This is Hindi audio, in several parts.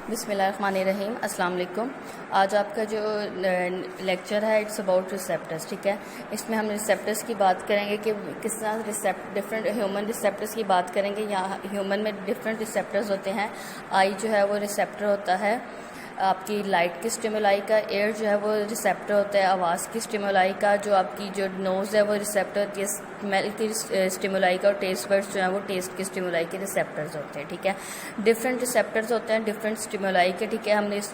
बिस्मिल्लाहिर्रहमानिर्रहीम, अस्सलाम वालेकुम। आज आपका जो लेक्चर है इट्स अबाउट रिसेप्टर्स, ठीक है। इसमें हम रिसेप्टर्स की बात करेंगे कि किस तरह डिफरेंट ह्यूमन रिसेप्टर्स की बात करेंगे। यहाँ ह्यूमन में डिफरेंट रिसेप्टर्स होते हैं। आई जो है वो रिसेप्टर होता है आपकी लाइट की स्टिमुलाई का, एयर जो है वो रिसेप्टर होता है आवाज़ की स्टिमुलाई का, जो आपकी जो नोज़ है वो रिसेप्टर होती है स्मेल की स्टिमुलाई का, और टेस्ट बर्ड्स जो है वो टेस्ट की स्टिमुलाई के रिसेप्टर्स होते हैं, ठीक है। डिफरेंट रिसेप्टर्स होते हैं डिफरेंट स्टिमुलाई के, ठीक है। हमने इस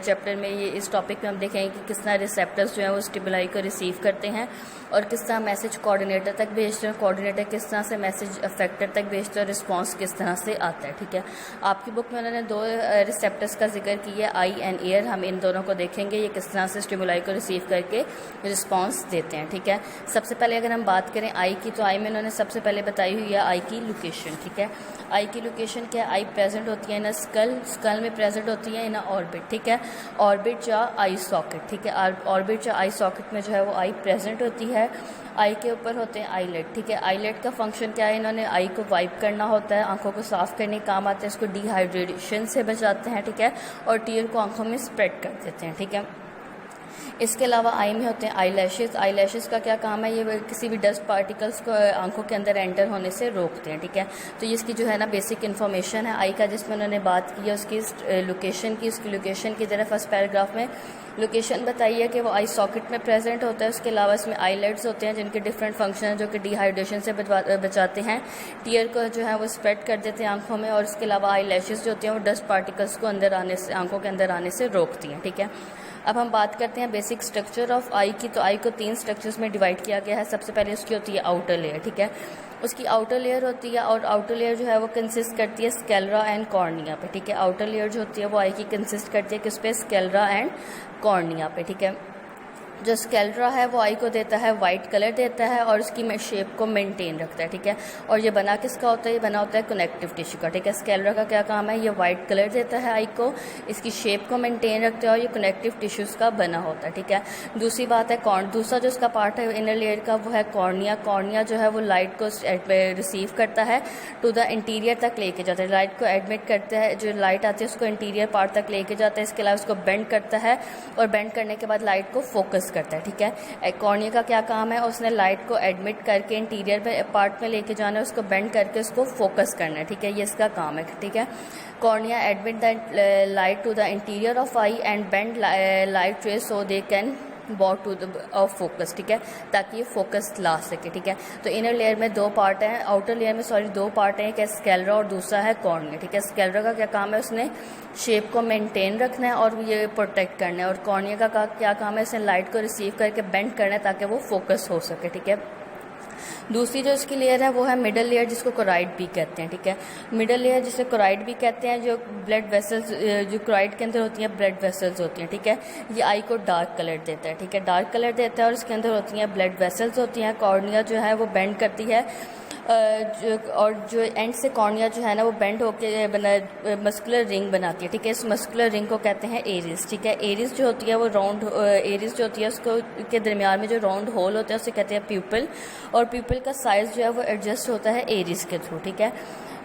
चैप्टर में इस टॉपिक में हम देखेंगे कि किस तरह रिसेप्टर्स जो है वो स्टिमुलाई को रिसीव करते हैं और किस तरह मैसेज कोऑर्डिनेटर तक भेजते हैं, कोऑर्डिनेटर किस तरह से मैसेज अफेक्टर तक भेजते हैं, रिस्पॉन्स किस तरह से आता है, ठीक है। आपकी बुक में उन्होंने दो रिसेप्टर्स का जिक्र किया, आई एंड ईयर। हम इन दोनों को देखेंगे ये किस तरह से स्टिमुलाई को रिसीव करके रिस्पॉन्स देते हैं, ठीक है। सबसे पहले अगर हम बात करें आई की, तो आई में उन्होंने सबसे पहले बताई हुई है आई की लोकेशन, ठीक है। आई की लोकेशन क्या है? आई प्रेजेंट होती है इन स्कल में प्रेजेंट होती है इन ऑर्बिट, ठीक है। ऑर्बिट या आई सॉकेट, ठीक है। ऑर्बिट या आई सॉकेट में जो है वो आई प्रेजेंट होती है। आई के ऊपर होते हैं आईलेट, ठीक है। आईलेट का फंक्शन क्या है? इन्होंने आई को वाइप करना होता है, आंखों को साफ करने का काम आता है, इसको डिहाइड्रेशन से बचाते हैं, ठीक है, और टीयर को आंखों में स्प्रेड कर देते हैं, ठीक है। इसके अलावा आई में होते हैं आई लैशेज़। आई लैशेज़ का क्या काम है? ये किसी भी डस्ट पार्टिकल्स को आंखों के अंदर एंटर होने से रोकते हैं, ठीक है। तो ये इसकी जो है ना बेसिक इन्फॉर्मेशन है आई का, जिसमें उन्होंने बात की है उसकी लोकेशन की। उसकी लोकेशन की तरह फर्स्ट पैराग्राफ में लोकेशन बताई है कि वो आई सॉकेट में प्रेजेंट होता है। उसके अलावा इसमें आईलेट्स होते हैं जिनके डिफरेंट फंक्शन हैं, जो कि डिहाइड्रेशन से बचाते हैं, टीयर को जो है वो स्प्रेड कर देते हैं आंखों में, और इसके अलावा आई लैशेज़ जो होती हैं वो डस्ट पार्टिकल्स को अंदर आने से, आंखों के अंदर आने से रोकती हैं, ठीक है। अब हम बात करते हैं बेसिक स्ट्रक्चर ऑफ आई की। तो आई को 3 स्ट्रक्चर्स में डिवाइड किया गया है। सबसे पहले उसकी होती है आउटर लेयर, ठीक है। उसकी आउटर लेयर होती है, और आउटर लेयर जो है वो कंसिस्ट करती है स्केलरा एंड कॉर्निया पे, ठीक है। आउटर लेयर जो होती है वो आई की कंसिस्ट करती है किस पे? स्केलरा एंड कॉर्निया पे, ठीक है। जो स्केलरा है वो आई को देता है वाइट कलर देता है और उसकी शेप को मेंटेन रखता है, ठीक है। और ये बना किसका होता है? ये बना होता है कनेक्टिव टिश्यू का, ठीक है। स्केलरा का क्या काम है? ये वाइट कलर देता है आई को, इसकी शेप को मेंटेन रखता है, और ये कनेक्टिव टिश्यूज़ का बना होता है, ठीक है। दूसरी बात है दूसरा जो इसका पार्ट है इनर लेयर का, वो है कॉर्निया। कॉर्निया जो है वो लाइट को रिसीव करता है, टू द इंटीरियर तक लेके जाता है, लाइट को एडमिट करता है, जो लाइट आती है उसको इंटीरियर पार्ट तक लेके जाता है। इसके अलावा उसको बेंड करता है, और बेंड करने के बाद लाइट को फोकस करता है, ठीक है। कॉर्निया का क्या काम है? उसने लाइट को एडमिट करके इंटीरियर में पार्ट में लेके जाना है, उसको बेंड करके उसको फोकस करना है, ठीक है। ये इसका काम है, ठीक है। Cornea admit the light to the interior of eye and bend light rays so they can bot to the of focus, ठीक है, ताकि ये फोकस ला सके, ठीक है। तो इनर लेयर में 2 पार्ट हैं, आउटर लेयर में 2 पार्ट हैं, एक है स्केलरा और दूसरा है कॉर्निया, ठीक है। स्केलरा का क्या काम है? उसने शेप को मेंटेन रखना है और ये प्रोटेक्ट करना है, और कॉर्निया का क्या काम है? इसने लाइट को रिसीव करके बेंड करना है ताकि वो फोकस हो सके, ठीक है। दूसरी जो इसकी लेयर है वो है मिडल लेयर, जिसको कोराइड भी कहते हैं, ठीक है। मिडल लेयर जिसे कोराइड भी कहते हैं, जो ब्लड वेसल्स, जो कोराइड के अंदर होती हैं ब्लड वेसल्स होती हैं, ठीक है। ये आई को डार्क कलर देता है, ठीक है, डार्क कलर देता है, और इसके अंदर होती हैं ब्लड वेसल्स होती हैं। कॉर्निया जो है वो बेंड करती है, और जो एंड से कॉर्निया जो है ना वो बेंड होकर मस्कुलर रिंग बनाती है, ठीक है। इस मस्कुलर रिंग को कहते हैं एरिस, ठीक है। एरिस जो होती है वो राउंड, एरिस जो होती है उसको के दरमियान में जो राउंड होल होता है उसे कहते हैं प्यूपल, और प्यूपल का साइज जो है वो एडजस्ट होता है एरिस के थ्रू, ठीक है।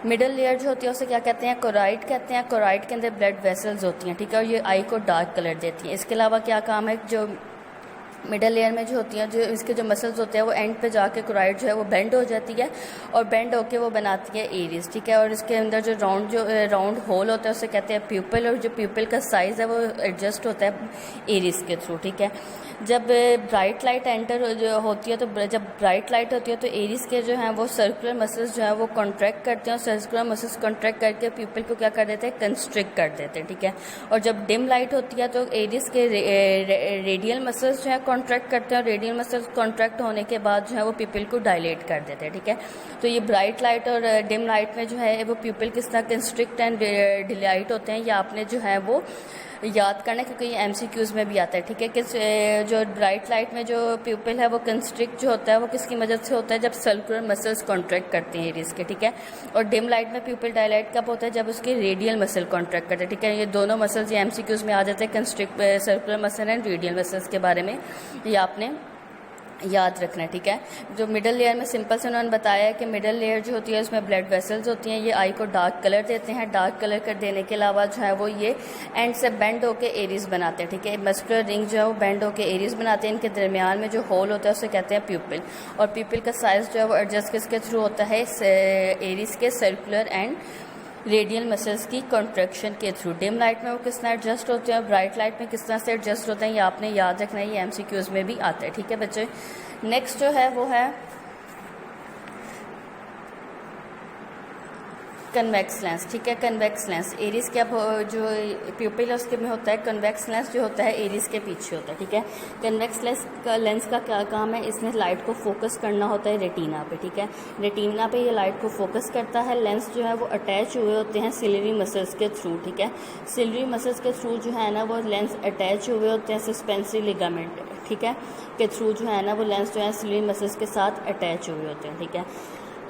मिडल लेयर जो होती है उसे क्या कहते हैं? कोराइड कहते हैं। कोराइड के अंदर ब्लड वेसल्स होती हैं, ठीक है, और ये आई को डार्क कलर देती हैं। इसके अलावा क्या काम है? जो मिडल लेयर में जो होती हैं, जो इसके जो मसल्स होते हैं वो एंड पे जाके कोराइड जो है वो बेंड हो जाती है, और बेंड होके वो बनाती है एरिस, ठीक है। और इसके अंदर जो राउंड होल होता है उसे कहते हैं प्यूपल, और जो प्यूपल का साइज़ है वो एडजस्ट होता है एरिस के थ्रू, ठीक है। जब ब्राइट लाइट एंटर होती है, तो जब ब्राइट लाइट होती है तो एरिस के जो हैं वो सर्कुलर मसल्स जो है वो कॉन्ट्रैक्ट करते हैं, और सर्कुलर मसल्स कॉन्ट्रैक्ट करके प्यूपल को क्या कर देते हैं? कंस्ट्रिक्ट कर देते हैं, ठीक है। और जब डिम लाइट होती है तो एरिस के रेडियल मसल्स जो है कॉन्ट्रैक्ट करते हैं, और रेडियल मसल्स कॉन्ट्रैक्ट होने के बाद जो है वो प्यूपल को डायलेट कर देते हैं, ठीक है। तो ये ब्राइट लाइट और डिम लाइट में जो है वो प्यूपल किस तरह कंस्ट्रिक्ट एंड डिलाइट होते हैं, ये आपने जो है वो याद करना है, क्योंकि ये MCQs में भी आता है, ठीक है। कि जो ब्राइट लाइट में जो प्यूपल है वो कंस्ट्रिक्ट जो होता है वो किसकी मदद से होता है? जब सर्कुलर मसल्स कॉन्ट्रैक्ट करते हैं एरिस के, ठीक है। और डिम लाइट में प्यूपल डायलाइट कब होता है? जब उसके रेडियल मसल कॉन्ट्रैक्ट करते हैं, ठीक है। ये दोनों मसल्स ये MCQs में आ जाते हैं, constrict circular muscle and radial muscles के बारे में ये आपने याद रखना है, ठीक है। जो मिडल लेयर में सिंपल से उन्होंने बताया है कि मिडल लेयर जो होती है उसमें ब्लड वेसल्स होती हैं, ये आई को डार्क कलर देते हैं। डार्क कलर कर देने के अलावा जो है वो ये एंड से बेंड होके एरीज बनाते हैं, ठीक है। मस्कुलर रिंग जो है वो बेंड होके एरीज बनाते हैं। इनके दरमियान में जो होल होता है उसे कहते हैं प्यूपिल, और प्यूपिल का साइज़ जो है वो एडजस्ट किसके थ्रू होता है, एरीज के सर्कुलर एंड रेडियल मसल्स की कॉन्ट्रैक्शन के थ्रू। डिम लाइट में वो किस तरह एडजस्ट होते हैं, ब्राइट लाइट में किस तरह से एडजस्ट होते हैं, ये आपने याद रखना है, ये एमसीक्यूज़ में भी आता है, ठीक है बच्चे। नेक्स्ट जो है वो है कन्वेक्स लेंस, ठीक है। कन्वेक्स लेंस एरीज के अब जो प्यूपिल उसके में होता है, कन्वेक्स लेंस जो होता है एरीज के पीछे होता है, ठीक है। कन्वेक्स लेंस का क्या काम है, इसने लाइट को फोकस करना होता है रेटिना पे, ठीक है। रेटिना पे ये लाइट को फोकस करता है। लेंस जो है वो अटैच हुए होते हैं सिलियरी मसल्स के थ्रू, ठीक है। सिलियरी मसल्स के थ्रू जो है ना वो लेंस अटैच हुए होते हैं सस्पेंसरी लिगामेंट, ठीक है, के थ्रू जो है ना वो लेंस जो है सिलियरी मसल्स के साथ अटैच हुए होते हैं, ठीक है।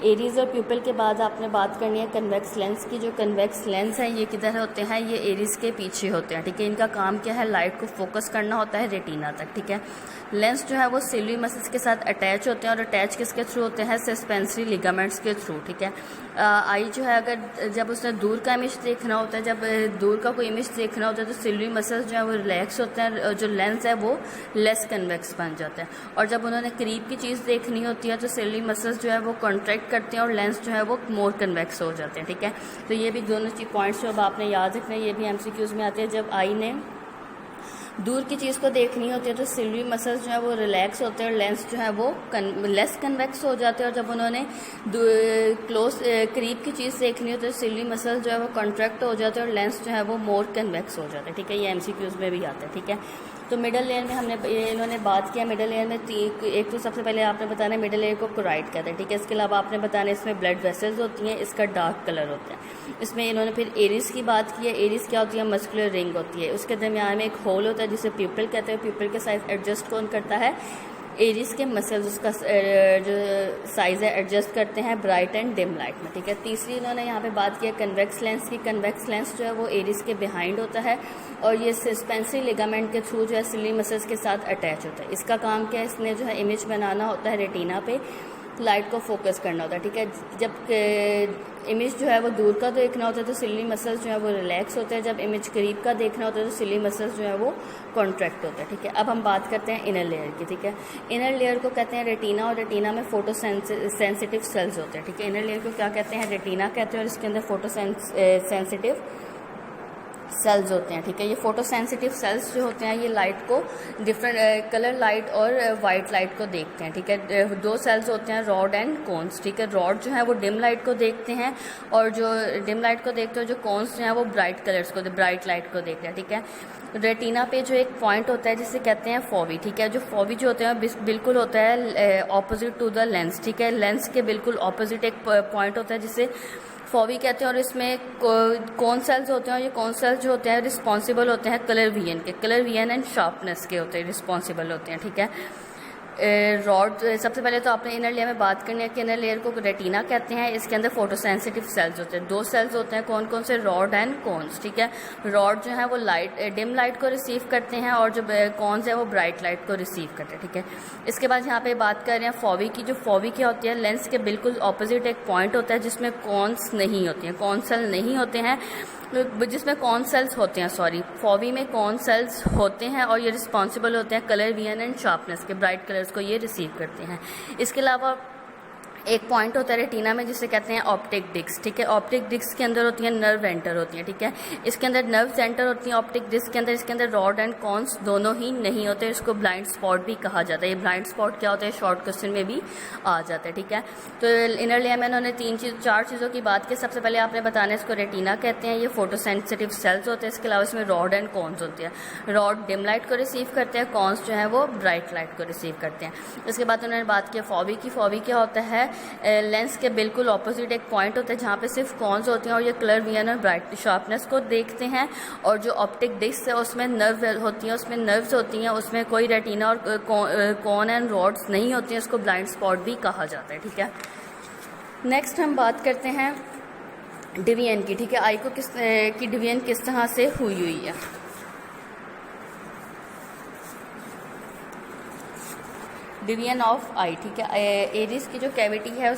एरीज और प्यूपिल के बाद आपने बात करनी है कन्वेक्स लेंस की। जो कन्वेक्स लेंस है ये किधर होते हैं, ये एरीज के पीछे होते हैं, ठीक है। इनका काम क्या है, लाइट को फोकस करना होता है रेटिना तक, ठीक है। लेंस जो है वो सिलियरी मसल्स के साथ अटैच होते हैं, और अटैच किसके थ्रू होते हैं, सस्पेंसरी लिगामेंट्स के थ्रू, ठीक है। आई जो है अगर जब उसने दूर का इमेज देखना होता है, जब दूर का कोई इमेज देखना होता है तो सिलियरी मसल्स जो है वो रिलैक्स होते हैं, जो लेंस है वो लेस कन्वेक्स बन जाता है। और जब उन्होंने करीब की चीज़ देखनी होती है तो सिलियरी मसल्स जो है वो कॉन्ट्रैक्ट करते हैं और लेंस जो है वो मोर कन्वेक्स हो जाते हैं, ठीक है। तो ये भी दोनों चीज पॉइंट्स जो अब आपने याद रखना है, ये भी एमसीक्यूज में आते हैं। जब आई ने दूर की चीज़ को देखनी होती है तो सिलियरी मसल्स जो है वो रिलैक्स होते हैं और लेंस जो है वो लेस कन्वेक्स हो जाते हैं। और जब उन्होंने क्लोज करीब की चीज़ देखनी होती है तो सिलियरी मसल्स जो है वो कॉन्ट्रैक्ट हो जाते हैं और लेंस जो है वो मोर कन्वेक्स हो जाते हैं, ठीक है। ये एमसीक्यूज में भी आता है, ठीक है। तो मिडल लेयर में हमने इन्होंने बात किया, मिडल लेयर में एक तो सबसे पहले आपने बताना है मिडल लेयर को कोराइड कहते हैं, ठीक है। इसके अलावा आपने बताना है इसमें ब्लड वेसल्स होती हैं, इसका डार्क कलर होता है। इसमें इन्होंने फिर एरीज की बात की है। एरीज क्या होती है, मस्कुलर रिंग होती है, उसके दरमियान में एक होल होता है जिसे प्यूपिल कहते हैं। प्यूपिल के साइज एडजस्ट कौन करता है, एरीज के मसल्स उसका जो साइज़ है एडजस्ट करते हैं ब्राइट एंड डिम लाइट में, ठीक है। तीसरी इन्होंने यहाँ पे बात किया कन्वेक्स लेंस की। कन्वेक्स लेंस जो है वो एरीज के बिहाइंड होता है और ये सस्पेंसरी लिगामेंट के थ्रू जो है सिलियरी मसल्स के साथ अटैच होता है। इसका काम क्या है, इसने जो है इमेज बनाना होता है रेटिना पे, लाइट को फोकस करना होता है, ठीक है। जब इमेज जो है वो दूर का देखना होता है तो सिलियरी मसल्स जो है वो रिलैक्स होते हैं। जब इमेज करीब का देखना होता है तो सिलियरी मसल्स जो है वो कॉन्ट्रैक्ट होता है, ठीक है। अब हम बात करते हैं इनर लेयर की, ठीक है। इनर लेयर को कहते हैं रेटिना, और रेटिना में फोटो सेंसिटिव सेल्स होते हैं, ठीक है। इनर लेयर को क्या कहते हैं, रेटिना कहते हैं, और इसके अंदर फोटो सेंसिटिव सेल्स होते हैं, ठीक है। ये फोटो सेंसिटिव सेल्स जो होते हैं ये लाइट को डिफरेंट कलर लाइट और वाइट लाइट को देखते हैं, ठीक है। दो सेल्स होते हैं, रॉड एंड कोन्स, ठीक है। रॉड जो है वो डिम लाइट को देखते हैं और जो डिम लाइट को देखते हैं, जो कोन्स जो है वो ब्राइट कलर्स को, ब्राइट लाइट को देखते हैं, ठीक है। रेटिना पे जो एक पॉइंट होता है जिसे कहते हैं फोवी, ठीक है। जो फोवी जो होते हैं बिल्कुल होता है ऑपोजिट टू द लेंस, ठीक है। लेंस के बिल्कुल ऑपोजिट एक पॉइंट होता है जिसे फोवी कहते हैं, और इसमें कौन सेल्स होते हैं, और ये कौन सेल्स जो होते हैं रिस्पॉन्सिबल होते हैं कलर विजन के, कलर विजन एंड शार्पनेस के होते हैं, रिस्पॉन्सिबल होते हैं, ठीक है। रॉड सबसे पहले तो आपने इनर लेयर में बात करनी है कि इनर लेयर को रेटिना कहते हैं। इसके अंदर फोटोसेंसिटिव सेल्स होते हैं, दो सेल्स होते हैं, कौन कौन से, रॉड एंड कॉन्स, ठीक है। रॉड जो है वो डिम लाइट को रिसीव करते हैं और जो कॉन्स है वो ब्राइट लाइट को रिसीव करते हैं, ठीक है। इसके बाद यहाँ पे बात कर रहे हैं फोवी की। जो फोवी क्या होती है, लेंस के बिल्कुल ऑपोजिट एक पॉइंट होता है जिसमें कॉन्स नहीं होती हैं, कॉन सेल नहीं होते हैं, जिसमें कॉन सेल्स होते हैं, सॉरी, फोवी में कॉन सेल्स होते हैं और ये रिस्पॉन्सिबल होते हैं कलर विजन एंड शार्पनेस के, ब्राइट कलर्स को ये रिसीव करते हैं। इसके अलावा एक पॉइंट होता है रेटिना में जिसे कहते हैं ऑप्टिक डिस्क, ठीक है। ऑप्टिक डिस्क के अंदर होती है नर्व एंटर होती है, ठीक है। इसके अंदर नर्व सेंटर होती है ऑप्टिक डिस्क के अंदर। इसके अंदर रॉड एंड कॉन्स दोनों ही नहीं होते, इसको ब्लाइंड स्पॉट भी कहा जाता है। ये ब्लाइंड स्पॉट क्या होता है, शॉर्ट क्वेश्चन में भी आ जाता है, ठीक है। तो इनर लेयर में उन्होंने चार चीज़ों की बात की। सबसे पहले आपने बताना है इसको रेटिना कहते हैं, ये फोटो सेंसिटिव सेल्स होते हैं। इसके अलावा इसमें रॉड एंड कॉन्स होते हैं। रॉड डिम लाइट को रिसीव करते हैं, कॉन्स जो है वो ब्राइट लाइट को रिसीव करते हैं। इसके बाद उन्होंने बात की फोवी की। फोवी क्या होता है, लेंस के बिल्कुल ऑपोजिट एक पॉइंट होता है जहाँ पे सिर्फ कॉन्स होते हैं और ये कलर विजन और ब्राइट शार्पनेस को देखते हैं। और जो ऑप्टिक डिस्क है उसमें नर्व होती हैं, उसमें नर्व्स होती हैं, उसमें कोई रेटिना और कॉन एंड रॉड्स नहीं होती हैं, उसको ब्लाइंड स्पॉट भी कहा जाता है, ठीक है। नेक्स्ट हम बात करते हैं डिवीजन की, ठीक है। आई को की डिवीजन किस तरह से हुई है। डिवीजन ऑफ आई, ठीक है। एरिस की जो कैविटी है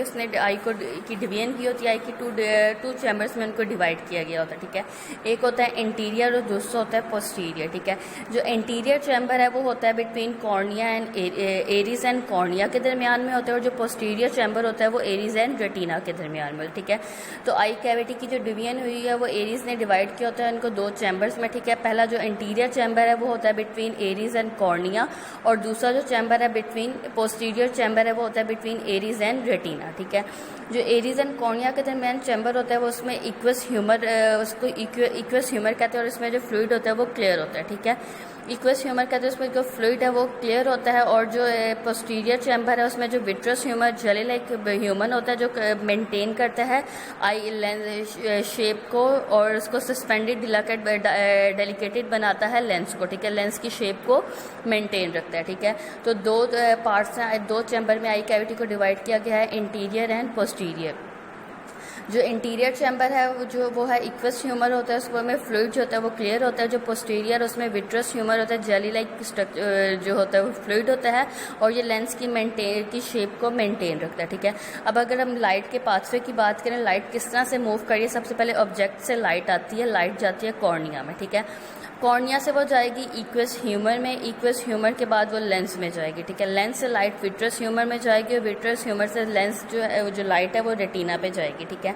उसने आई को की डिवीजन की होती है। आई की टू चैम्बर्स में उनको डिवाइड किया गया होता है, ठीक है। एक होता है इंटीरियर और दूसरा होता है पोस्टीरियर, ठीक है। जो इंटीरियर चैम्बर है वो होता है between cornea and iris and cornea के दरमियान में होता है, और जो पोस्टीरियर चैम्बर होता है वो एरिस एंड रेटिना के दरमियान में, ठीक है। तो आई कैविटी की जो डिवीजन हुई है वो एरिस ने डिवाइड किया होता है इनको दो चैम्बर्स में, ठीक है। पहला जो इंटीरियर चैम्बर है वो होता है बिटवीन एरिस एंड कॉर्निया, और दूसरा जो चैम्बर है बिटवीन पोस्टीरियर चैम्बर है वो होता है बिटवीन एरिस एंड रेटिना, ठीक है। जो एरिस एंड कॉर्निया के दरमियान चैम्बर होता है वो उसमें इक्वस ह्यूमर, उसको इक्वस ह्यूमर कहते हैं, और इसमें जो फ्लूइड होता है वो क्लियर होता है, ठीक है। इक्वस ह्यूमर कहते हैं उसमें जो फ्लूइड है वो क्लियर होता है, और जो पोस्टीरियर चैम्बर है उसमें जो vitreous humour jelly like human होता है जो मेंटेन करता है आई लेंस शेप को, और उसको सस्पेंडेड डेलिकेटेड बनाता है लेंस को, ठीक है। लेंस की शेप को मेंटेन रखता है, ठीक है। तो दो पार्ट्स हैं, दो चैम्बर में आई कैविटी को डिवाइड किया गया है, इंटीरियर एंड पोस्टीरियर। जो इंटीरियर चैम्बर है वो है इक्वस ह्यूमर होता है, उसमें में फ्लूइड जो होता है वो क्लियर होता है। जो पोस्टीरियर उसमें विट्रस ह्यूमर होता है, जेली लाइक स्ट्रक्चर जो होता है वो फ्लूइड होता है, और ये लेंस की शेप को मेंटेन रखता है, ठीक है। अब अगर हम लाइट के पाथवे की बात करें, लाइट किस तरह से मूव करिए, सबसे पहले ऑब्जेक्ट से लाइट आती है, लाइट जाती है कॉर्निया में, ठीक है। कॉर्निया से वो जाएगी इक्वस ह्यूमर में, इक्वस ह्यूमर के बाद वो लेंस में जाएगी, ठीक है। लेंस से लाइट विट्रस ह्यूमर में जाएगी, और विट्रस ह्यूमर से लेंस जो लाइट है वो रेटिना पे जाएगी, ठीक है।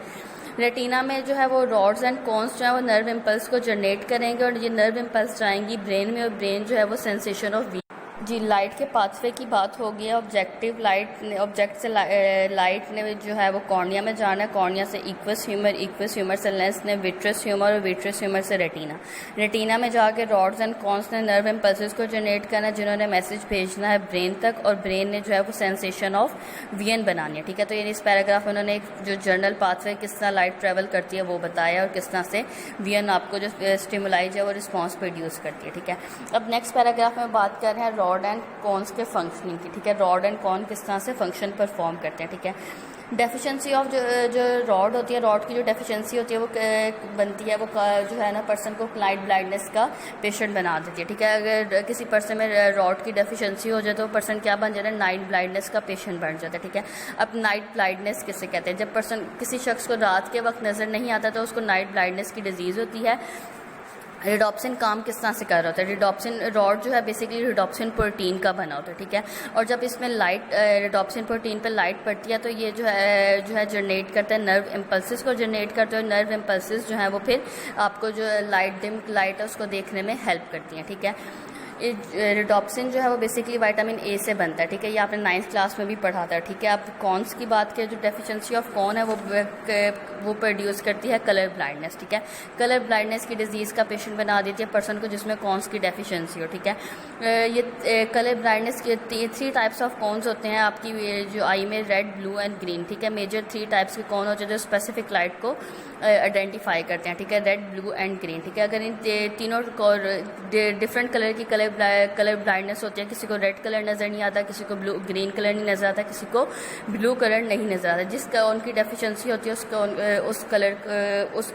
रेटिना में जो है वो रॉड्स एंड कॉन्स जो है वो नर्व इम्पल्स को जनरेट करेंगे, और ये नर्व इम्पल्स जाएंगी ब्रेन में, और ब्रेन जो है वो सेंसेशन ऑफ जी लाइट के पाथवे की बात हो गई है। ऑब्जेक्ट से लाइट ने जो है वो कॉर्निया में जाना है, कॉर्निया से इक्वस ह्यूमर से लेंस ने विट्रस ह्यूमर, और विट्रस ह्यूमर से रेटिना में जाके रॉड्स एंड कॉन्स ने नर्व इम्पल्सेस को जनरेट करना है, जिन्होंने मैसेज भेजना है ब्रेन तक, और ब्रेन ने जो है वो सेंसेशन ऑफ विजन बनानी है, ठीक है। तो ये इस पैराग्राफ में उन्होंने जो जर्नल पाथवे किस तरह लाइट ट्रेवल करती है वो बताया, और किस तरह से विजन आपको जो स्टिमुलाई है वो रिस्पॉन्स प्रोड्यूस करती है, ठीक है। अब नेक्स्ट पैराग्राफ में बात कर रहे हैं रॉड एंड कॉन्स के फंक्शनिंग की, ठीक है। रॉड एंड कॉन किस तरह से फंक्शन परफॉर्म करते हैं, ठीक है। डेफिशिएंसी ऑफ जो रॉड होती है, रॉड की जो डेफिशिएंसी होती है वो बनती है, वो जो है ना पर्सन को नाइट ब्लाइंडनेस का पेशेंट बना देती है, ठीक है। अगर किसी पर्सन में रॉड की डेफिशिएंसी हो जाए तो पर्सन क्या बन जाता है, नाइट ब्लाइंडनेस का पेशेंट बन जाता है, ठीक है। अब नाइट ब्लाइंडनेस किसे कहते हैं, जब पर्सन किसी शख्स को रात के वक्त नज़र नहीं आता तो उसको नाइट ब्लाइंडनेस की डिजीज़ होती है। रिडॉप्सिन काम किस तरह से कर रहा होता है, रिडॉप्सिन रॉड जो है बेसिकली रिडॉप्सिन प्रोटीन का बना होता है, ठीक है। और जब इसमें लाइट रिडॉप्सिन प्रोटीन पर लाइट पड़ती है तो ये जो है जनरेट करता है, नर्व इम्पल्सिस को जनरेट करते हैं, नर्व इम्पल्सिस जो है वो फिर आपको जो डिम लाइट है उसको देखने में हेल्प करती हैं, ठीक है। रिडॉप्सिन जो है वो बेसिकली विटामिन ए से बनता है, ठीक है। ये आपने 9th क्लास में भी पढ़ा था, ठीक है। आप कॉन्स की बात करें, जो डेफिशिएंसी ऑफ कॉन है वो प्रोड्यूस करती है कलर ब्लाइंडनेस, ठीक है। कलर ब्लाइंडनेस की डिजीज़ का पेशेंट बना देती है पर्सन को जिसमें कॉन्स की डेफिशिएंसी हो, ठीक है। ये कलर ब्लाइंडनेस के 3 टाइप्स ऑफ कॉन्स होते हैं आपकी जो आई में, रेड, ब्लू एंड ग्रीन, ठीक है। मेजर 3 टाइप्स के कॉन होते हैं जो स्पेसिफिक लाइट को आइडेंटिफाई करते हैं, ठीक है। रेड, ब्लू एंड ग्रीन, ठीक है। अगर इन तीनों डिफरेंट कलर की कलर ब्लाइंडनेस होती है, किसी को रेड कलर नज़र नहीं आता, किसी को ग्रीन कलर नहीं नज़र आता, किसी को ब्लू कलर नहीं नज़र आता, जिसका उनकी डेफिशिएंसी होती है उस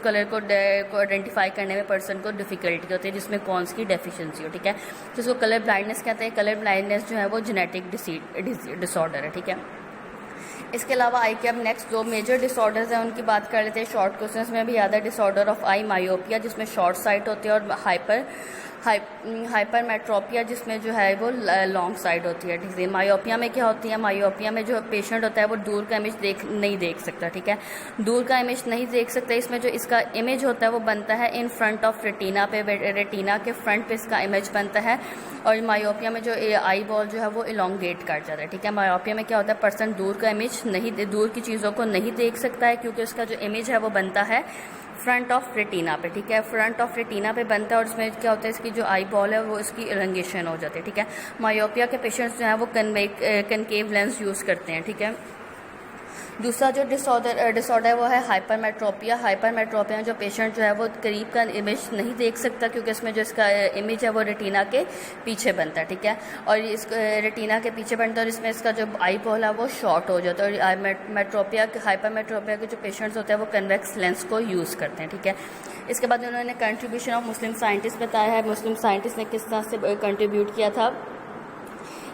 कलर को आइडेंटिफाई करने में पर्सन को डिफ़िकल्टी होती है, जिसमें कौन सी डेफिशिएंसी हो, ठीक है। जिसको कलर ब्लाइंडनेस कहते हैं। कलर ब्लाइंडनेस जो है वो जेनेटिक डिसऑर्डर है, ठीक है। इसके अलावा आई के अब नेक्स्ट 2 मेजर डिसऑर्डर्स हैं उनकी बात कर लेते हैं शॉर्ट क्वेश्चंस में भी। याद है डिसऑर्डर ऑफ आई मायोपिया जिसमें शॉर्ट साइट होती है, और हाइपरमेट्रोपिया जिसमें जो है वो लॉन्ग साइड होती है, ठीक है। मायोपिया में क्या होती है, मायोपिया में जो पेशेंट होता है वो दूर का इमेज नहीं देख सकता, ठीक है। दूर का इमेज नहीं देख सकता, इसमें जो इसका इमेज होता है वो बनता है इन फ्रंट ऑफ रेटिना पे, रेटिना के फ्रंट पे इसका इमेज बनता है। और मायोपिया में जो आई बॉल जो है वो इलोंगेट कर जाता है, ठीक है। मायोपिया में क्या होता है, पर्सन दूर का इमेज दूर की चीज़ों को नहीं देख सकता है, क्योंकि उसका जो इमेज है वो बनता है फ्रंट ऑफ रेटिना पे, ठीक है। फ्रंट ऑफ रेटिना पे बनता है, और उसमें क्या होता है, इसकी जो आई बॉल है वो इसकी इलंगेशन हो जाती है, ठीक है। मायोपिया के पेशेंट्स जो हैं वो कनकेव लेंस यूज़ करते हैं, ठीक है। दूसरा जो डिसऑर्डर है वो है हाइपरमेट्रोपिया। हाइपरमेट्रोपिया में जो पेशेंट जो है वो करीब का इमेज नहीं देख सकता, क्योंकि इसमें जो इसका इमेज है वो रेटिना के पीछे बनता है, ठीक है। और इस रेटिना के पीछे बनता है, और इसमें इसका जो आई बॉल है वो शॉर्ट हो जाता है। और हाइपरमेट्रोपिया के जो पेशेंट्स होते हैं वो कन्वेक्स लेंस को यूज़ करते हैं, ठीक है। इसके बाद उन्होंने कंट्रीब्यूशन ऑफ मुस्लिम साइंटिस्ट बताया है, मुस्लिम साइंटिस्ट ने किस तरह से कंट्रीब्यूट किया था।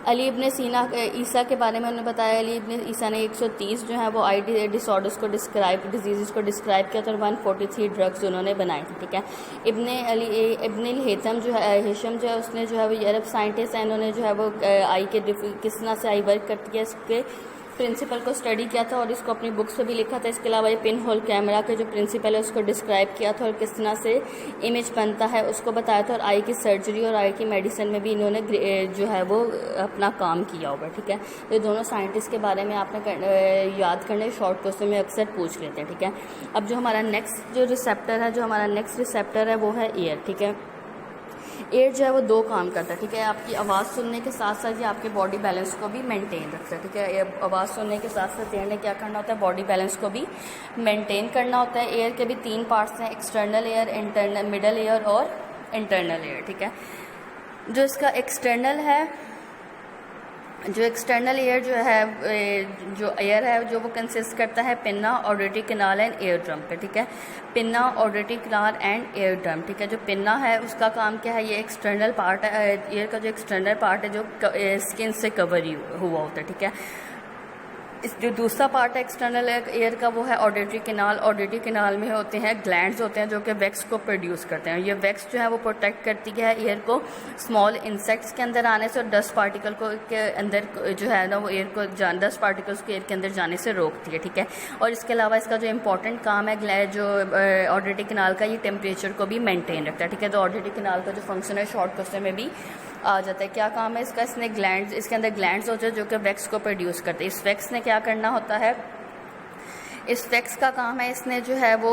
अली इब्ने सीना ईसा के बारे में उन्होंने बताया, अली इब्ने ईसा ने 130 जो है वो आई डिसऑर्डर्स को डिजीज़ को डिस्क्राइब किया था और 143 ड्रग्स उन्होंने बनाए थे, ठीक है। इब्ने हेतम जो है हिशम जो है उसने जो है वो अरब साइंटिस्ट हैं, उन्होंने जो है वो आई के किस तरह से आई वर्क करती है इसके प्रिंसिपल को स्टडी किया था और इसको अपनी बुक्स में भी लिखा था। इसके अलावा ये पिन होल कैमरा के जो प्रिंसिपल है उसको डिस्क्राइब किया था और किस तरह से इमेज बनता है उसको बताया था। और आई की सर्जरी और आई की मेडिसिन में भी इन्होंने जो है वो अपना काम किया होगा, ठीक है। तो ये दोनों साइंटिस्ट के बारे में आपने याद करने शॉर्ट क्वेश्चन में अक्सर पूछ लेते हैं, ठीक है। अब जो हमारा नेक्स्ट रिसेप्टर है वो है ईयर, ठीक है। एयर जो है वो दो काम करता है, ठीक है। आपकी आवाज़ सुनने के साथ साथ ये आपके बॉडी बैलेंस को भी मेंटेन रखता है, ठीक है। आवाज़ सुनने के साथ साथ एयर ने क्या करना होता है, बॉडी बैलेंस को भी मेंटेन करना होता है। एयर के भी 3 पार्ट्स हैं, external air, internal, middle air और इंटरनल एयर, ठीक है। जो इसका एक्सटर्नल एयर जो एयर है जो वो कंसिस्ट करता है pinna, auditory canal and air drum पे, ठीक है। Pinna, auditory canal and air drum, ठीक है। जो पिन्ना है उसका काम क्या है, ये एक्सटर्नल पार्ट है एयर का, जो एक्सटर्नल पार्ट है जो स्किन से कवर हुआ होता है, ठीक है। इस जो दूसरा पार्ट है एक्सटर्नल एयर का वो है ऑडिटरी कैनाल। ऑडिटरी कैनाल में होते हैं ग्लैंड्स होते हैं जो कि वैक्स को प्रोड्यूस करते हैं। ये वैक्स जो है वो प्रोटेक्ट करती है एयर को स्मॉल इंसेक्ट्स के अंदर आने से और डस्ट पार्टिकल को के अंदर जो है ना वो एयर को डस्ट पार्टिकल्स को एयर के अंदर जाने से रोकती है, ठीक है। और इसके अलावा इसका जो इंपॉर्टेंट काम है जो ऑडिटरी कैनाल का, ये टेम्परेचर को भी मेनटेन रखता है, ठीक है। तो ऑडिटरी कैनाल का जो फंक्शन है शॉर्ट क्वेश्चन में भी आ जाता है। क्या काम है इसका, इसके अंदर ग्लैंड्स होते हैं जो कि वैक्स को प्रोड्यूस करते हैं। इस वैक्स ने क्या करना होता है, इस वैक्स का काम है इसने जो है वो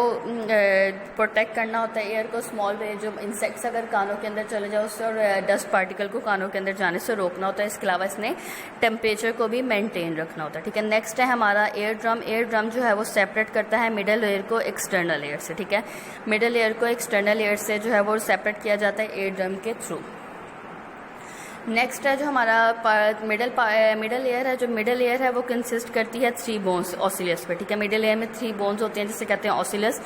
प्रोटेक्ट करना होता है एयर को, स्मॉल जो इंसेक्ट्स अगर कानों के अंदर चले जाए उससे और डस्ट पार्टिकल को कानों के अंदर जाने से रोकना होता है। इसके अलावा इसने टेम्परेचर को भी मेंटेन रखना होता है, ठीक है। नेक्स्ट है हमारा एयर ड्रम। एयर ड्रम जो है वो सेपरेट करता है मिडल एयर को एक्सटर्नल एयर से, ठीक है। मिडल एयर को एक्सटर्नल एयर से जो है वो सेपरेट किया जाता है एयर ड्रम के थ्रू। नेक्स्ट है जो हमारा मिडल एयर है। जो मिडल एयर है वो कंसिस्ट करती है 3 बोन्स ऑसिलस पे, ठीक है। मिडल एयर में 3 बोन्स होते हैं जिसे कहते हैं ऑसिलस।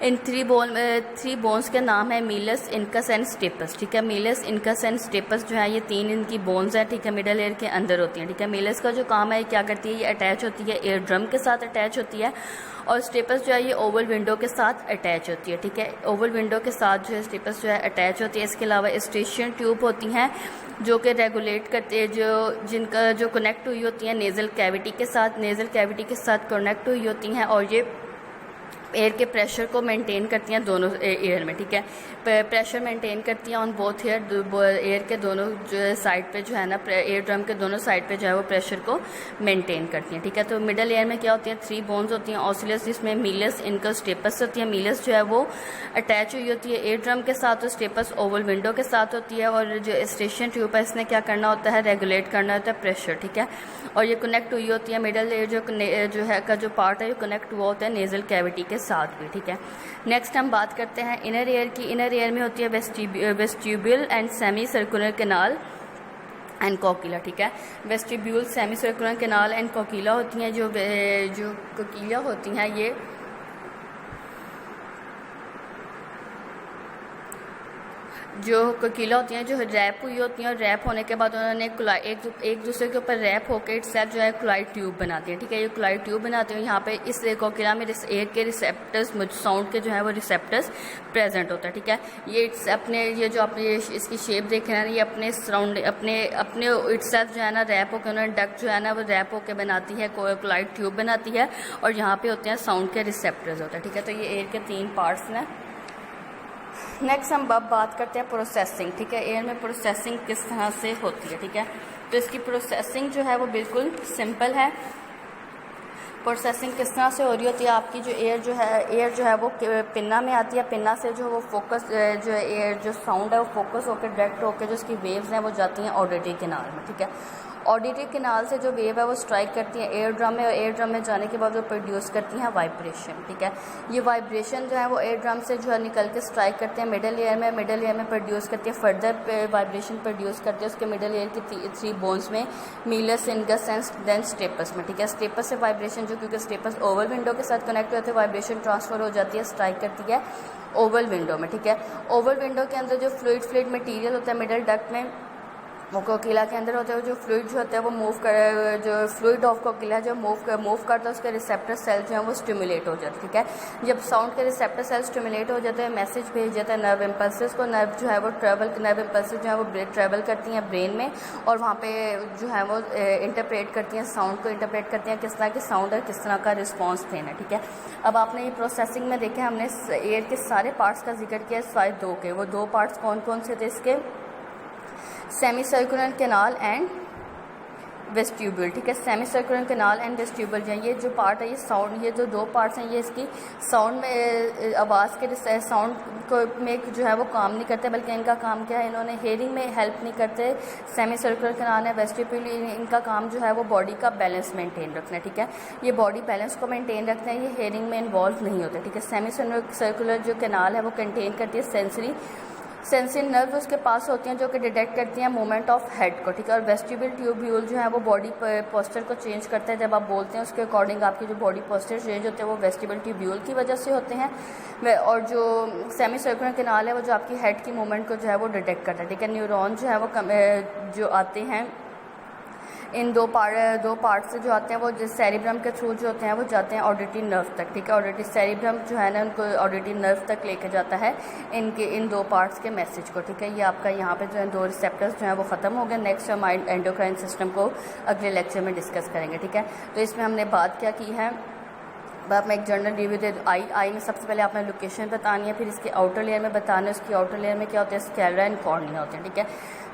इन 3 बोन्स के नाम है मीलस, इनकस एंड स्टेपस, ठीक है। मीलस, इनकस एंड स्टेपस जो है ये 3 इनकी बोन्स है, ठीक है, मिडल एयर के अंदर होती हैं, ठीक है। मीलस का जो काम है क्या करती है, ये अटैच होती है एयर ड्रम के साथ अटैच होती है और स्टेपस जो है ये ओवल विंडो के साथ अटैच होती है, ठीक है। ओवल विंडो के साथ जो है स्टेपस जो है अटैच होती है। इसके अलावा स्टेशन ट्यूब होती हैं जो कि रेगुलेट करते हैं, जिनका जो कनेक्ट हुई होती हैं नेज़ल कैविटी के साथ कनेक्ट हुई होती हैं और ये एयर के प्रेशर को मेंटेन करती हैं दोनों एयर में, ठीक है। प्रेशर मेंटेन करती हैं ऑन बोथ एयर के दोनों जो साइड पे जो है ना, एयर ड्रम के दोनों साइड पे जो है वो प्रेशर को मेंटेन करती हैं, ठीक है। तो मिडल एयर में क्या होती है, 3 बोन्स होती हैं ऑसिलस, जिसमें मीलस, इनकस, स्टेपस होती है। मीलस जो है वो अटैच हुई होती है एयर ड्रम के साथ और स्टेपस ओवल विंडो के साथ होती है। और जो स्टेशन ट्यूब है इसने क्या करना होता है, रेगुलेट करना होता है प्रेशर, ठीक है। और ये कनेक्ट हुई होती है मिडल एयर जो है का जो पार्ट है ये कनेक्ट हुआ होता है नेज़ल कैविटी के साथ भी, ठीक है। नेक्स्ट हम बात करते हैं इनर एयर की। इनर एयर में होती है vestibule and semicircular canal and cochlea, ठीक है। Vestibule, semicircular canal and cochlea होती हैं। जो कोकिला होती हैं ये जो कोकिला होती हैं जो रैप हुई होती हैं और रैप होने के बाद उन्होंने एक दूसरे के ऊपर रैप होकर इटसेल्फ जो है क्लोराइड ट्यूब बनाती है, ठीक है। ये क्लोराइड ट्यूब बनाते हैं। यहाँ पे इस कोकिला में एयर के रिसेप्टर्स, साउंड के जो है वो रिसेप्टर्स प्रेजेंट होता है, ठीक है। ये इसकी शेप देख रहे हैं, ये अपने सराउंडिंग अपने इटसेल्फ जो है ना रैप होकर उन्होंने डक्ट जो है ना वो रैप होकर बनाती है, क्लोराइड ट्यूब बनाती है और यहाँ पे होते हैं साउंड के रिसेप्टर्स होते हैं, ठीक है। तो ये एयर के 3 पार्ट्स हैं। नेक्स्ट हम अब बात करते हैं प्रोसेसिंग, ठीक है। एयर में प्रोसेसिंग किस तरह से होती है, ठीक है। तो इसकी प्रोसेसिंग जो है वो बिल्कुल सिंपल है। प्रोसेसिंग किस तरह से हो रही होती है, आपकी जो एयर जो है वो पिन्ना में आती है। पिन्ना से जो वो फोकस जो एयर जो साउंड है वो फोकस होकर डायरेक्ट होकर जो उसकी वेव्स हैं वो जाती हैं ऑडिटरी कैनाल में, ठीक है। ऑडिटरी कैनाल से जो वेव है वो स्ट्राइक करती है एयर ड्रम में और एयर ड्रम में जाने के बाद वो प्रोड्यूस करती हैं वाइब्रेशन, ठीक है। ये वाइब्रेशन जो है वो एयर ड्रम से जो है निकल के स्ट्राइक करते हैं मिडल एयर में प्रोड्यूस करती है, फर्दर वाइब्रेशन प्रोड्यूस करती है उसके मिडल एयर की 3 बोन्स में, मीलस, इनकस एंड देन स्टेपस में, ठीक है। स्टेपस से वाइब्रेशन जो क्योंकि स्टेपस ओवल विंडो के साथ कनेक्ट होते हैं वाइब्रेशन ट्रांसफर हो जाती है, स्ट्राइक करती है ओवल विंडो में, ठीक है। ओवल विंडो के अंदर जो फ्लूइड मटेरियल होता है मिडल डक्ट में कोकिला के अंदर होते हुए जो फ्लूइड जो होता है वो मूव कर, जो फ्लूइड ऑफ कोकिला जो मूव करता है उसके रिसेप्टर सेल जो है वो स्टिमुलेट हो जाते हैं। ठीक है, जब साउंड के रिसेप्टर सेल स्टिमुलेट हो जाते हैं, मैसेज भेज जाता है नर्व इम्पल्सेस को। नर्व जो है वो नर्व इम्पल्सेस जो है वो ट्रेवल करती हैं ब्रेन में, और वहाँ पे जो है वो इंटरप्रेट करती हैं, साउंड को इंटरप्रेट करती हैं किस तरह की साउंड है, किस तरह का रिस्पॉन्स देना है। ठीक है, अब आपने ये प्रोसेसिंग में देखा, हमने एयर के सारे पार्ट्स का जिक्र किया सिवाय दो के। वो दो पार्ट्स कौन कौन से थे इसके? Semicircular canal and vestibule. ठीक है, semicircular canal and vestibule जो ये जो पार्ट है, ये साउंड, ये जो दो पार्ट्स हैं, ये इसकी साउंड में आवाज़ के साउंड को में जो है वो काम नहीं करते, बल्कि इनका काम क्या है, इन्होंने हेयरिंग में हेल्प नहीं करते। सेमी सर्कुलर कैनाल है, वेस्ट्यूबल, इनका काम जो है वो बॉडी का बैलेंस मेंटेन रखना है। ठीक है, ये बॉडी बैलेंस को मेंटेन रखते हैं, ये हेयरिंग में इन्वॉल्व नहीं होते। ठीक है, सेमी सर्कुलर जो कैनाल है वो कंटेन करती है सेंसरी नर्व उसके पास होती हैं जो कि डिटेक्ट करती हैं मूवमेंट ऑफ हेड को। ठीक है, और वेस्टिबुलर ट्यूब्यूल जो है वो बॉडी पोस्चर को चेंज करता है। जब आप बोलते हैं उसके अकॉर्डिंग आपकी जो बॉडी पोस्चर चेंज होते हैं वो वेस्टिबुलर ट्यूब्यूल की वजह से होते हैं। और जो सेमी सर्कुलर कैनाल है वो जो आपकी हेड की मूवमेंट को जो है वो डिटेक्ट करता है। ठीक है, न्यूरॉन जो है वो जो आते हैं इन दो पार्ट से जो आते हैं वो सेरिब्रम के थ्रू जो होते हैं वो जाते हैं ऑडिटरी नर्व तक। ठीक है, ऑडिटरी सेरिब्रम जो है ना उनको ऑडिटरी नर्व तक लेके जाता है इन दो पार्ट्स के मैसेज को। ठीक है, ये आपका यहाँ पे जो है दो रिसेप्टर्स जो है वो ख़त्म हो गए। नेक्स्ट हम एंडोक्राइन सिस्टम को अगले लेक्चर में डिस्कस करेंगे। ठीक है, तो इसमें हमने बात क्या की है, अब मैं एक जनरल रिव्यू दे। आई में सबसे पहले आपने लोकेशन बतानी है, फिर इसके आउटर लेयर में बताना है उसकी आउटर लेयर में क्या होता है, स्कैलरा एंड कॉर्निया होते हैं। ठीक है,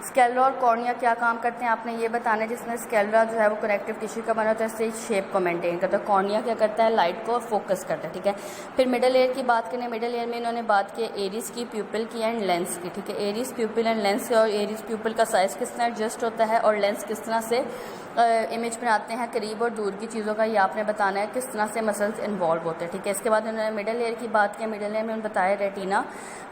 स्कैलरा और कॉर्निया क्या काम करते हैं आपने ये बताना है। जिसमें स्कैलरा जो है वो कनेक्टिव टिश्यू का बना होता है, इससे शेप को मेंटेन करता है। कॉर्निया क्या करता है, लाइट को फोकस करता है। ठीक है, फिर मिडल एयर की बात करें, मिडल एयर में इन्होंने बात की एरिस की, प्यूपिल की एंड लेंस की। ठीक है, एरिस, प्यूपिल एंड लेंस, और एरिस प्यूपिल का साइज़ किस तरह एडजस्ट होता है और लेंस किस तरह से इमेज बनाते हैं करीब और दूर की चीज़ों का, ये आपने बताना है किस तरह से मसल्स इन्वॉल्व होते हैं। ठीक है, इसके बाद उन्होंने मिडल एयर की बात की। मिडल एयर में उन्होंने बताया रेटिना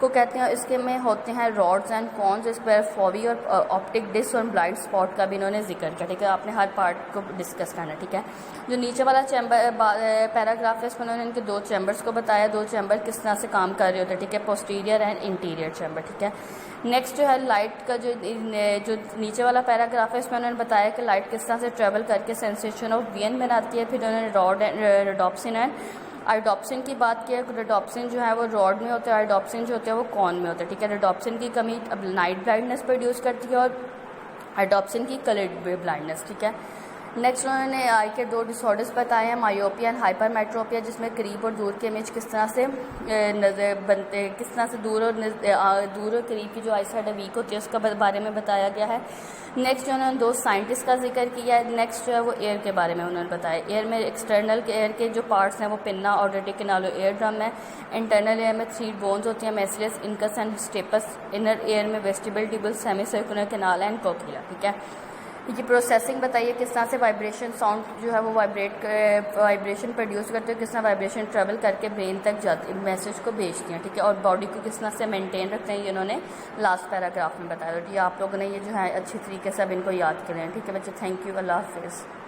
को कहते हैं, इसके में होते हैं रॉड्स एंड कॉन्स, इस पर फॉवी और ऑप्टिक डिस्क और ब्लाइंड स्पॉट का भी इन्होंने जिक्र किया। ठीक है, आपने हर पार्ट को डिस्कस करना है। ठीक है, जो नीचे वाला पैराग्राफ है इसमें उन्होंने इनके दो चैम्बर्स को बताया, दो चैम्बर किस तरह से काम कर रहे होते हैं। ठीक है, पोस्टीरियर एंड इंटीरियर चैम्बर। ठीक है, नेक्स्ट जो है लाइट का जो नीचे वाला पैराग्राफ है इसमें उन्होंने बताया कि लाइट किस तरह से ट्रेवल करके सेंसेशन ऑफ विजन बनाती है। फिर उन्होंने रॉड एंड रेडॉप्सिन एंड आइडोप्सिन की बात की है। रेडॉप्सिन जो है वो रॉड में होता है, आइडोप्सिन जो होता है वो कॉन में होता है। ठीक है, रेडॉप्सिन की कमी अब नाइट ब्लाइंडनेस प्रोड्यूस करती है और आइडोप्सिन की कलर्ड ब्लाइंडनेस। ठीक है, नेक्स्ट उन्होंने आई के दो डिसऑर्डर्स बताए हैं, मायोपिया एंड हाइपरमेट्रोपिया, जिसमें करीब और दूर के इमेज किस तरह से नजर बनते हैं, किस तरह से दूर और करीब की जो आई साइड वीक होती है उसका बारे में बताया गया है। नेक्स्ट जो उन्होंने दो साइंटिस्ट का जिक्र किया है। नेक्स्ट जो है वो एयर के बारे में उन्होंने बताया। एयर में एक्सटर्नल एयर के जो पार्ट्स हैं वो pinna, auditory canal, eardrum है। इंटरनल एयर में 3 बोन्स होती हैं, malleus, incus and stapes. Inner ear में vestibule, tubal, semicircular canal and cochlea. ठीक है, ये प्रोसेसिंग बताइए किस तरह से वाइब्रेशन साउंड जो है वो वाइब्रेशन प्रोड्यूस करते हैं, किस तरह वाइब्रेशन ट्रेवल करके ब्रेन तक जाती मैसेज को भेजती हैं। ठीक है, और बॉडी को किस तरह से मेंटेन रखते हैं ये इन्होंने लास्ट पैराग्राफ में बताया। तो ये आप लोगों ने ये जो है अच्छी तरीके से अब इनको याद करें। ठीक है बच्चे, थैंक यू, अल्लाह हाफिज़।